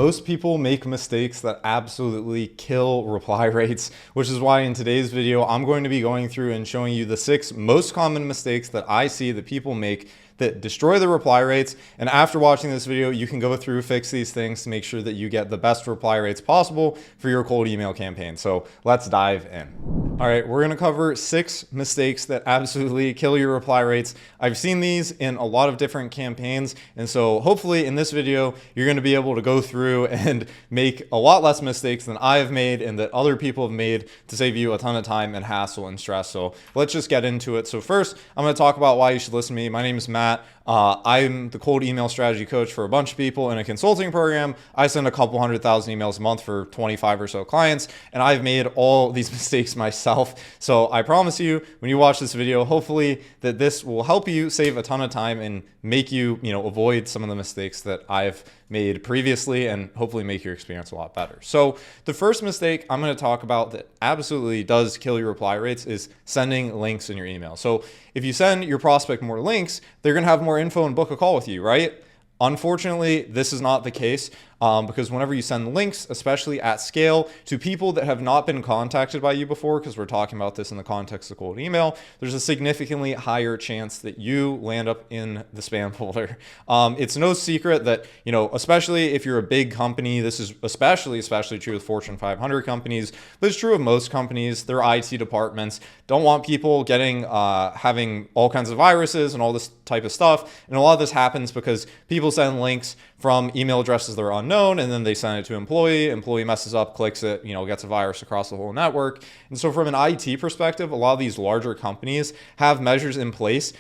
most people make mistakes that absolutely kill reply rates, which is why in today's video, I'm going to be going through and showing you the 6 most common mistakes that I see that people make that destroy the reply rates. And after watching this video, you can go through, fix these things to make sure that you get the best reply rates possible for your cold email campaign. So let's dive in. All right, we're gonna cover 6 mistakes that absolutely kill your reply rates. I've seen these in a lot of different campaigns. And so hopefully in this video, you're gonna be able to go through and make a lot less mistakes than I have made and that other people have made to save you a ton of time and hassle and stress. So let's just get into it. So first, I'm gonna talk about why you should listen to me. My name is Matt. I'm the cold email strategy coach for a bunch of people in a consulting program. I send a couple 100,000 emails a month for 25 or so clients, and I've made all these mistakes myself. So I promise you, when you watch this video, hopefully that this will help you save a ton of time and make you, avoid some of the mistakes that I've made previously and hopefully make your experience a lot better. So the first mistake I'm going to talk about that absolutely does kill your reply rates is sending links in your email. So if you send your prospect more links, they're going to have more info and book a call with you, right? Unfortunately, this is not the case because whenever you send links, especially at scale, to people that have not been contacted by you before, because we're talking about this in the context of cold email, there's a significantly higher chance that you land up in the spam folder. It's no secret that, especially if you're a big company, this is especially true with Fortune 500 companies, but it's true of most companies. Their IT departments don't want people getting, having all kinds of viruses and all this type of stuff. And a lot of this happens because people send links from email addresses that are unknown, and then they send it to employee messes up, clicks it, gets a virus across the whole network. And so from an IT perspective, a lot of these larger companies have measures in place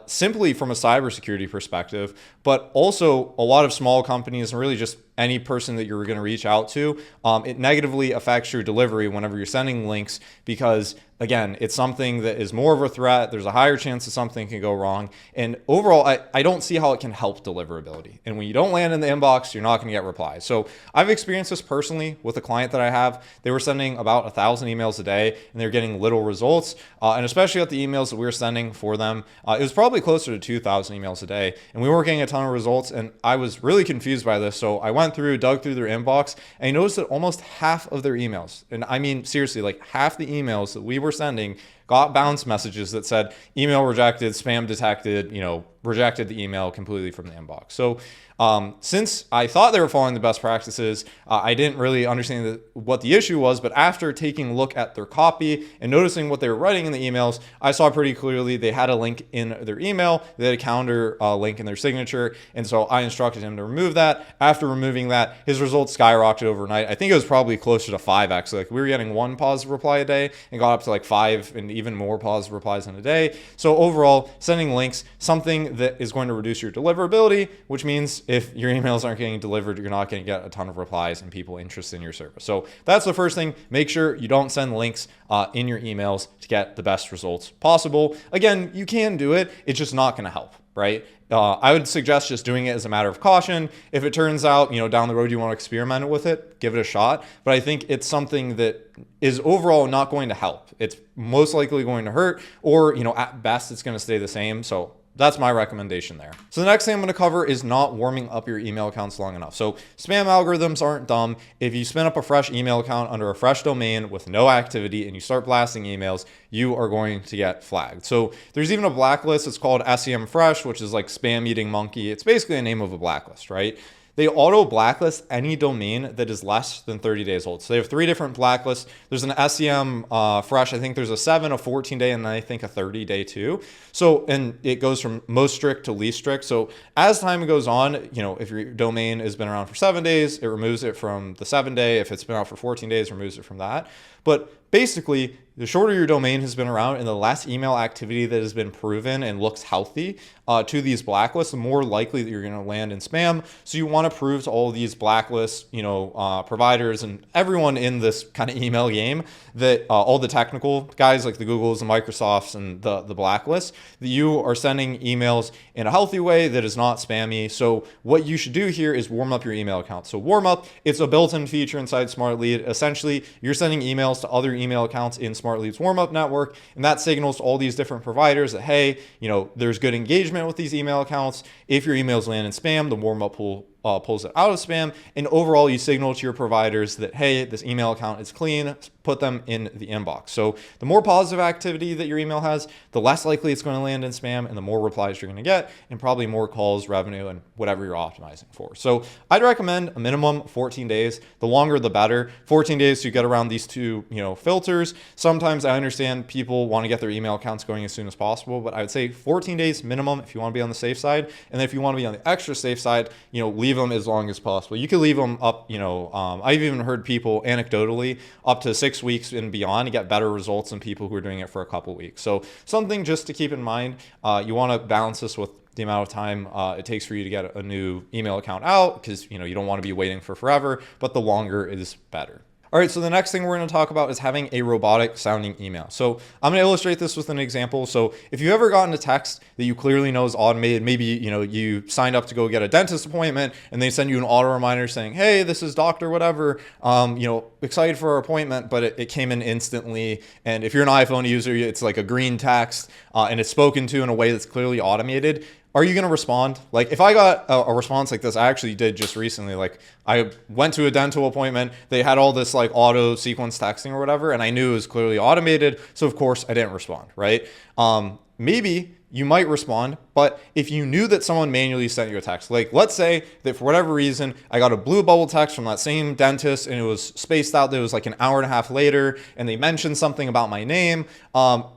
simply from a cybersecurity perspective, but also a lot of small companies and really just any person that you're going to reach out to, it negatively affects your delivery whenever you're sending links because, again, it's something that is more of a threat. There's a higher chance that something can go wrong. And overall, I don't see how it can help deliverability. And when you don't land in the inbox, you're not going to get replies. So I've experienced this personally with a client that I have. They were sending about 1,000 emails a day and they're getting little results. And especially at the emails that we were sending for them, it was probably closer to 2,000 emails a day. And we weren't getting a ton of results. And I was really confused by this. So I went through, dug through their inbox, and I noticed that almost half of their emails, and I mean, seriously, like half the emails that we were sending got bounce messages that said email rejected, spam detected, rejected the email completely from the inbox. So since I thought they were following the best practices, I didn't really understand what the issue was, but after taking a look at their copy and noticing what they were writing in the emails, I saw pretty clearly they had a link in their email, they had a calendar link in their signature, and so I instructed him to remove that. After removing that, his results skyrocketed overnight. I think it was probably closer to 5x. Like we were getting 1 positive reply a day and got up to like 5 and even more positive replies in a day. So overall, sending links, something that is going to reduce your deliverability, which means if your emails aren't getting delivered, you're not going to get a ton of replies and people interested in your service. So that's the first thing. Make sure you don't send links in your emails to get the best results possible. Again, you can do it. It's just not going to help, right? I would suggest just doing it as a matter of caution. If it turns out, down the road you want to experiment with it, give it a shot. But I think it's something that is overall not going to help. It's most likely going to hurt, or, at best it's going to stay the same. So that's my recommendation there. So the next thing I'm going to cover is not warming up your email accounts long enough. So spam algorithms aren't dumb. If you spin up a fresh email account under a fresh domain with no activity and you start blasting emails, you are going to get flagged. So there's even a blacklist. It's called SEM Fresh, which is like spam eating monkey. It's basically a name of a blacklist, right? They auto blacklist any domain that is less than 30 days old. So they have 3 different blacklists. There's an SEM Fresh. I think there's a 7, a 14-day, and then I think a 30-day too. So, and it goes from most strict to least strict. So as time goes on, if your domain has been around for 7 days, it removes it from the 7-day. If it's been out for 14 days, it removes it from that. But basically, the shorter your domain has been around and the less email activity that has been proven and looks healthy to these blacklists, the more likely that you're going to land in spam. So you want to prove to all of these blacklists, providers and everyone in this kind of email game that all the technical guys like the Googles, the Microsofts, and the blacklists, that you are sending emails in a healthy way that is not spammy. So what you should do here is warm up your email account. So warm up, it's a built-in feature inside Smartlead. Essentially, you're sending emails to other email accounts in Smartlead's warm-up network, and that signals to all these different providers that, hey, there's good engagement with these email accounts. If your emails land in spam, the warm-up will pulls it out of spam. And overall, you signal to your providers that, hey, this email account is clean, put them in the inbox. So the more positive activity that your email has, the less likely it's going to land in spam and the more replies you're going to get, and probably more calls, revenue, and whatever you're optimizing for. So I'd recommend a minimum 14 days. The longer, the better. 14 days to get around these two, filters. Sometimes I understand people want to get their email accounts going as soon as possible, but I would say 14 days minimum if you want to be on the safe side. And then if you want to be on the extra safe side, leave them as long as possible. You could leave them up, I've even heard people anecdotally up to 6 weeks and beyond to get better results than people who are doing it for a couple weeks. So something just to keep in mind. You want to balance this with the amount of time it takes for you to get a new email account out, because you don't want to be waiting for forever, but the longer is better. All right, so the next thing we're going to talk about is having a robotic sounding email. So I'm going to illustrate this with an example. So if you've ever gotten a text that you clearly know is automated, maybe you signed up to go get a dentist appointment and they send you an auto reminder saying, hey, this is doctor whatever, excited for our appointment, but it came in instantly. And if you're an iPhone user, it's like a green text and it's spoken to in a way that's clearly automated. Are you going to respond? Like if I got a response like this, I actually did just recently, like I went to a dental appointment, they had all this like auto sequence texting or whatever, and I knew it was clearly automated. So of course I didn't respond, right? Maybe you might respond, but if you knew that someone manually sent you a text, like let's say that for whatever reason, I got a blue bubble text from that same dentist and it was spaced out, that it was like an hour and a half later, and they mentioned something about my name,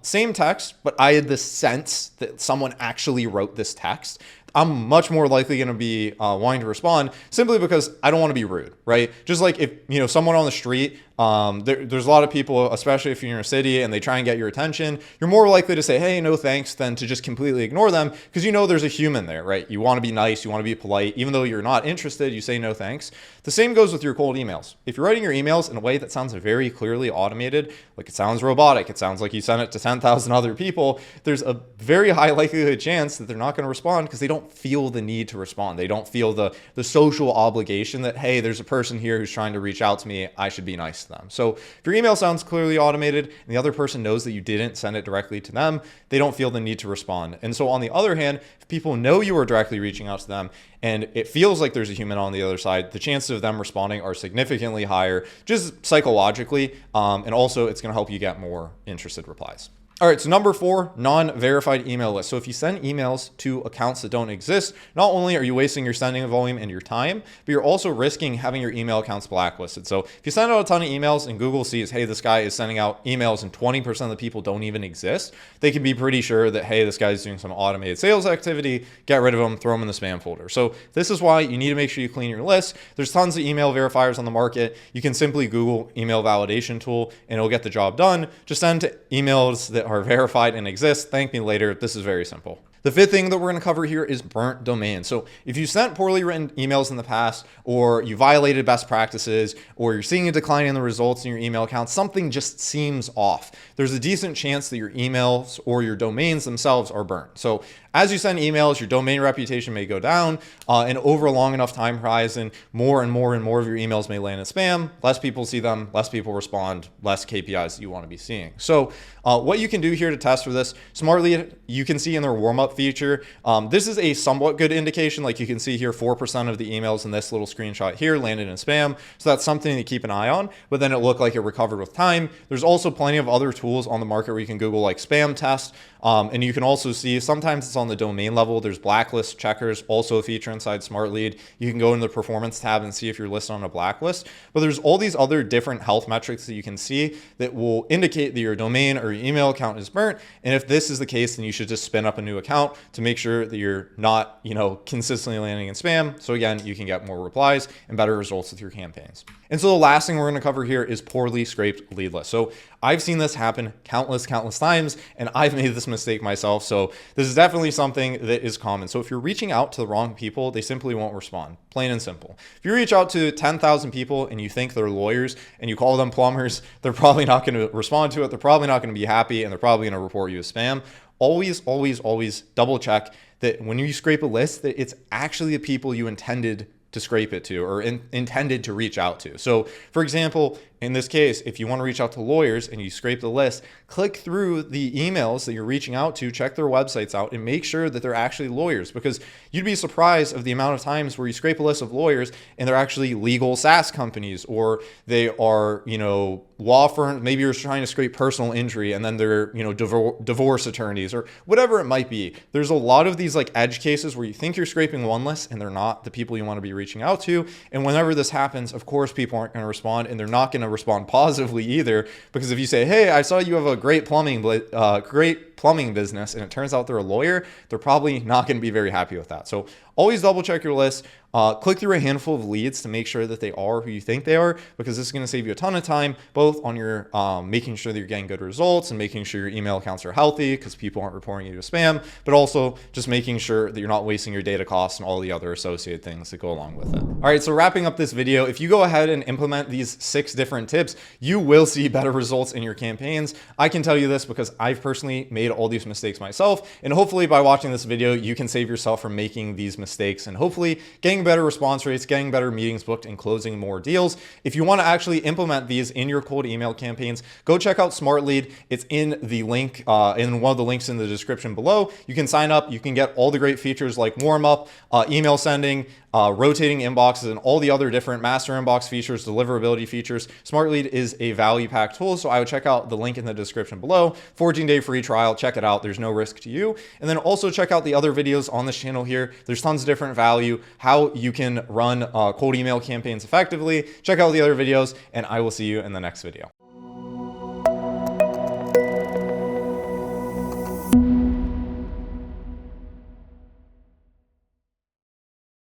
same text, but I had the sense that someone actually wrote this text. I'm much more likely going to be wanting to respond simply because I don't want to be rude, right? Just like if, someone on the street, there's a lot of people, especially if you're in a city and they try and get your attention, you're more likely to say, hey, no thanks, than to just completely ignore them, because there's a human there, right? You want to be nice, you want to be polite, even though you're not interested, you say no thanks. The same goes with your cold emails. If you're writing your emails in a way that sounds very clearly automated, like it sounds robotic, it sounds like you sent it to 10,000 other people, there's a very high likelihood chance that they're not going to respond because they don't feel the need to respond. They don't feel the social obligation that, hey, there's a person here who's trying to reach out to me, I should be nice to them. So if your email sounds clearly automated and the other person knows that you didn't send it directly to them, they don't feel the need to respond. And so on the other hand, if people know you are directly reaching out to them and it feels like there's a human on the other side, the chances of them responding are significantly higher, just psychologically. And also it's going to help you get more interested replies. All right, so number 4, non-verified email list. So if you send emails to accounts that don't exist, not only are you wasting your sending volume and your time, but you're also risking having your email accounts blacklisted. So if you send out a ton of emails and Google sees, hey, this guy is sending out emails and 20% of the people don't even exist, they can be pretty sure that, hey, this guy's doing some automated sales activity, get rid of him, throw him in the spam folder. So this is why you need to make sure you clean your list. There's tons of email verifiers on the market. You can simply Google email validation tool and it'll get the job done. Just send to emails that are verified and exist. Thank me later. This is very simple. The 5th thing that we're going to cover here is burnt domains. So if you sent poorly written emails in the past, or you violated best practices, or you're seeing a decline in the results in your email account, something just seems off. There's a decent chance that your emails or your domains themselves are burnt. So as you send emails, your domain reputation may go down, and over a long enough time horizon, more and more and more of your emails may land in spam. Less people see them, less people respond, less KPIs that you want to be seeing. So what you can do here to test for this, Smartlead, you can see in their warm-up feature, this is a somewhat good indication. Like you can see here, 4% of the emails in this little screenshot here landed in spam. So that's something to keep an eye on, but then it looked like it recovered with time. There's also plenty of other tools on the market where you can Google like spam test. And you can also see sometimes it's on the domain level. There's blacklist checkers, also a feature inside Smartlead. You can go into the performance tab and see if you're listed on a blacklist. But there's all these other different health metrics that you can see that will indicate that your domain or your email account is burnt. And if this is the case, then you should just spin up a new account to make sure that you're not, consistently landing in spam. So again, you can get more replies and better results with your campaigns. And so the last thing we're going to cover here is poorly scraped lead lists. So I've seen this happen countless times, and I've made this mistake myself. So this is definitely something that is common. So if you're reaching out to the wrong people, they simply won't respond, plain and simple. If you reach out to 10,000 people and you think they're lawyers and you call them plumbers, they're probably not going to respond to it. They're probably not going to be happy, and they're probably going to report you as spam. Always double check that when you scrape a list, that it's actually the people you intended to scrape it to or intended to reach out to. So for example, in this case, if you want to reach out to lawyers and you scrape the list, click through the emails that you're reaching out to, check their websites out, and make sure that they're actually lawyers, because you'd be surprised of the amount of times where you scrape a list of lawyers and they're actually legal SaaS companies, or they are, law firms. Maybe you're trying to scrape personal injury and then they're, divorce attorneys or whatever it might be. There's a lot of these like edge cases where you think you're scraping one list and they're not the people you want to be reaching out to. And whenever this happens, of course, people aren't going to respond, and they're not going to respond positively either, because if you say, hey, I saw you have a great plumbing business, and it turns out they're a lawyer, they're probably not going to be very happy with that. So always double check your list. Click through a handful of leads to make sure that they are who you think they are, because this is going to save you a ton of time, both on your making sure that you're getting good results and making sure your email accounts are healthy because people aren't reporting you to spam, but also just making sure that you're not wasting your data costs and all the other associated things that go along with it. All right, so wrapping up this video, if you go ahead and implement these 6 different tips, you will see better results in your campaigns. I can tell you this because I've personally made all these mistakes myself, and hopefully by watching this video, you can save yourself from making these mistakes and hopefully getting better response rates, getting better meetings booked, and closing more deals. If you want to actually implement these in your cold email campaigns, go check out Smartlead. It's in the link, in one of the links in the description below. You can sign up. You can get all the great features like warm up, email sending, rotating inboxes, and all the other different master inbox features, deliverability features. Smartlead is a value packed tool, so I would check out the link in the description below. 14-day free trial. Check it out. There's no risk to you. And then also check out the other videos on this channel here. There's tons of different value, how you can run cold email campaigns effectively. Check out the other videos, and I will see you in the next video.